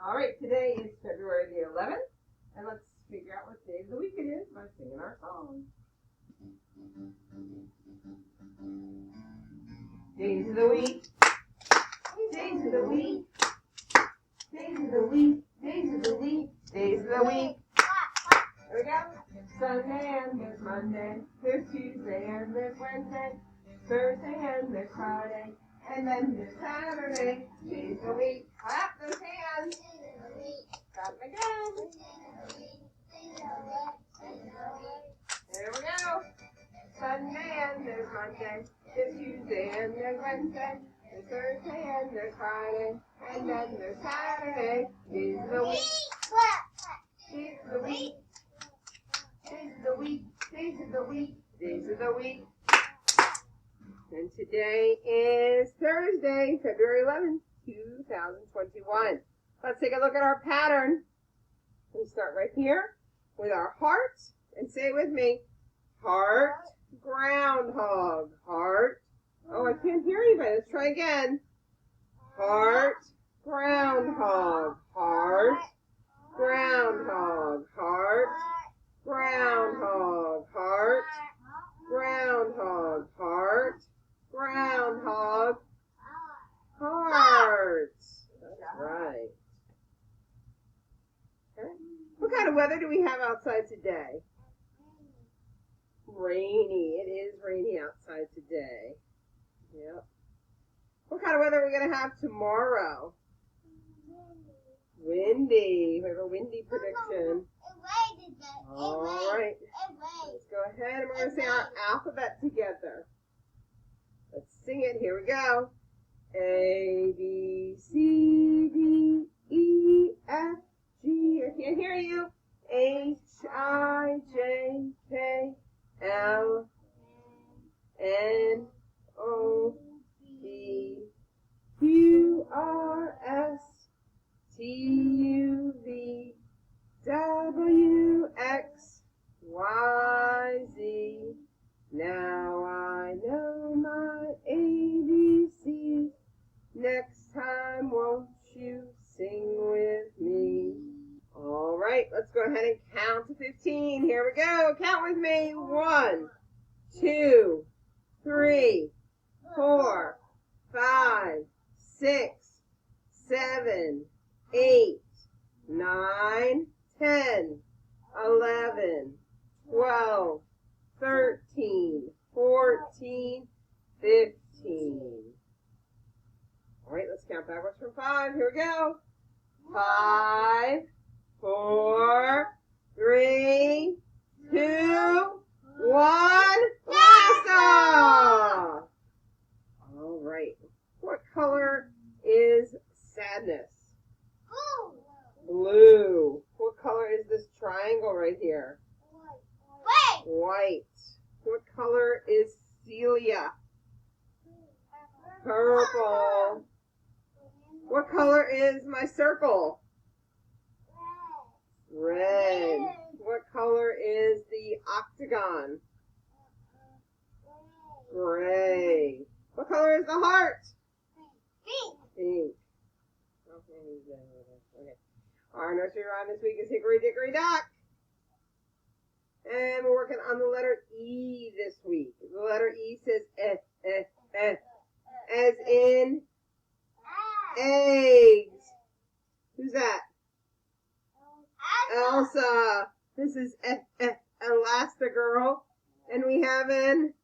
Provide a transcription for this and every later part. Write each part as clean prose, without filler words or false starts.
All right, today is February the 11th, and let's figure out what day of the week it is by singing our song. Days of the week, days of the week, days of the week, days of the week, days of the week. There we go. There's Sunday and there's Monday, there's Tuesday and there's Wednesday, Thursday and there's Friday, and then there's Saturday. Days of the week. Clap those hands. Clap again. There we go. Sunday and there's Monday, there's Tuesday and there's Wednesday, there's Thursday and there's Friday, and then there's Saturday. Days of the week. Days of the week. Days of the week. Days of the week. Days of the week. And today is Thursday, February 11th, 2021. Let's take a look at our pattern. We start right here with our heart, and say it with me. Heart, groundhog, heart. Oh, I can't hear anybody. Let's try again. Heart, groundhog, heart, groundhog, heart, groundhog, heart, groundhog, heart, groundhog, heart. That's right. Okay. What kind of weather do we have outside today? Rainy. It is rainy outside today. Yep. What kind of weather are we going to have tomorrow? Windy. We have a windy prediction. All right. Let's go ahead and we're going to say our alphabet together. Let's sing it. Here we go. A, B, C, D, E, F, G. I can't hear you. H, I, J, K, L, N, O, P, Q, R, S, T, U, V, W, X, Y, Z. Now I know my ABCs. Next time, won't you sing with me? All right, let's go ahead and count to 15. Here we go. Count with me. 1, 2, 3, 4, 5, 6, 7, 8, 9, 10, 11, 12, 13, 14, 15. All right, let's count backwards from 5. Here we go. 5, 4, 3, 2, 1. Blast off! All right. What color is sadness? Blue. What color is this triangle right here? White. What color is Celia? Purple. What color is my circle? Red. What color is the octagon? Gray. What color is the heart? Pink. Okay. Our nursery rhyme this week is Hickory Dickory Dock. And we're working on the letter E this week. The letter E says as in eggs. Who's that? Elsa. This is Elastigirl. And we have an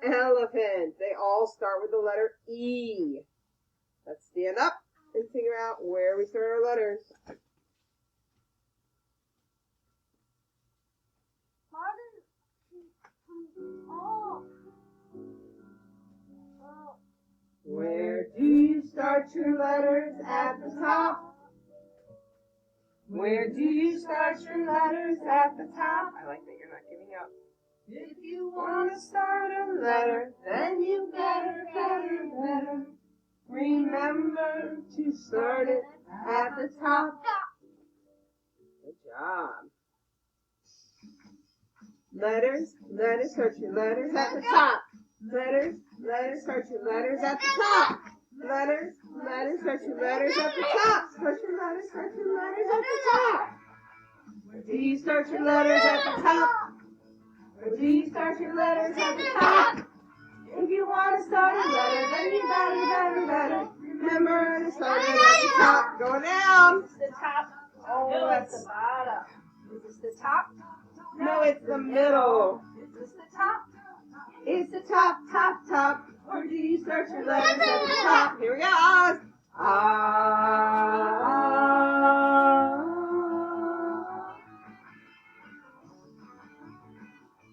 elephant. They all start with the letter E. Let's stand up and figure out where we start our letters. Where do you start your letters at the top? Where do you start your letters at the top? I like that you're not giving up. If you want to start a letter, then you better remember to start it at the top. Good job. Letters, start your letters at the top. Letters, start your letters at the top. Letters, start your letters at the top. Start your gotta start your letters at the top. Where do you start your letters at the top? Where do you start your letters at the top? If you want to start a letter, then you better remember to start it at the top. Going down. It's the top. Oh, No, that's it's the bottom. Is this the top? no, it's the middle. Is this the top? It's the top, top, top. Where do you start your letters at the top? Here we go. Ah.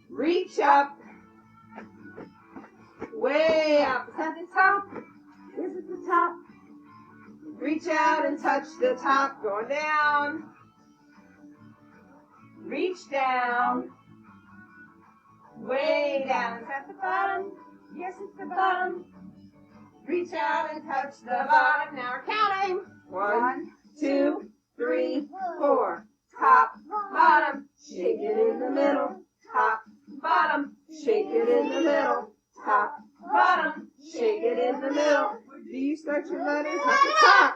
Reach up. Way up. Is that the top? This is the top. Reach out and touch the top. Going down. Reach down. Way down. Is that the bottom? Yes, it's the bottom. Reach out and touch the bottom. Now we're counting. 1, 2, 3, 4. Top, bottom. Shake it in the middle. Top, bottom. Shake it in the middle. Top, bottom. Shake it in the middle. Do you start your letters at the top?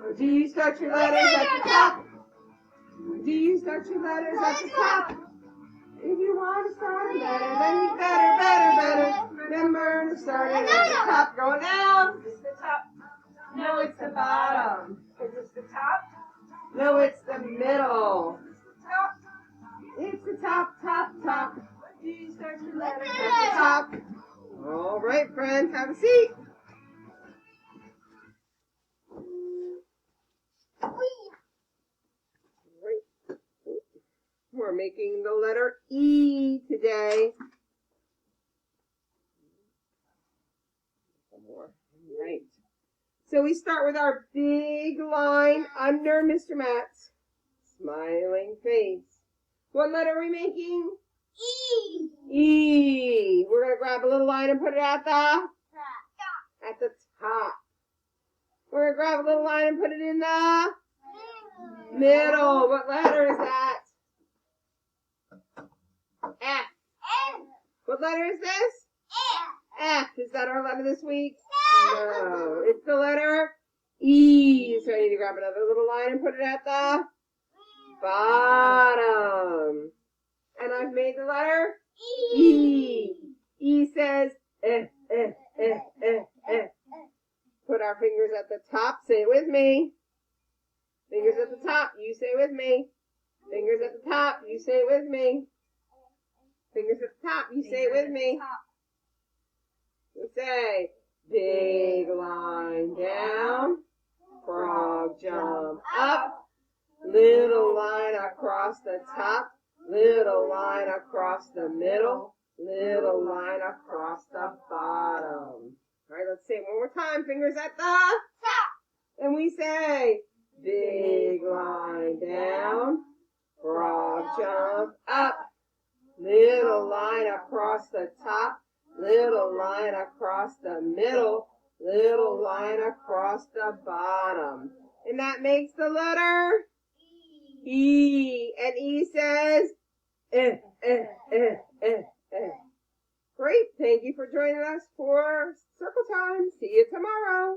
Or do you start your letters at the top? Do you start your letters at the top? If you want to start a letter, then you better remember to start it at the top. Going down. Is this the top? No, it's the bottom. Is this the top? No, it's the middle. Is this the top? It's the top, top, top. Do you start your letters at the top? All right, friends, have a seat. We're making the letter E today. One more. Right. So we start with our big line under Mr. Matt's smiling face. What letter are we making? E. E. We're going to grab a little line and put it at the top. We're going to grab a little line and put it in the middle. What letter is that? F. What letter is this? F. Is that our letter this week? No. It's the letter E. So I need to grab another little line and put it at the bottom. And I've made the letter E. E says Put our fingers at the top. Say it with me. Fingers at the top. You say it with me. Fingers at the top. You say it with me. Fingers at the top. You say it with me. We say, big line down. Frog jump up. Little line across the top. Little line across the middle. Little line across the bottom. All right, let's say it one more time. Fingers at the top. And we say, big line down. Frog jump up. Little line across the top. Little line across the middle. Little line across the bottom. And that makes the letter E. And E says, Great. Thank you for joining us for Circle Time. See you tomorrow.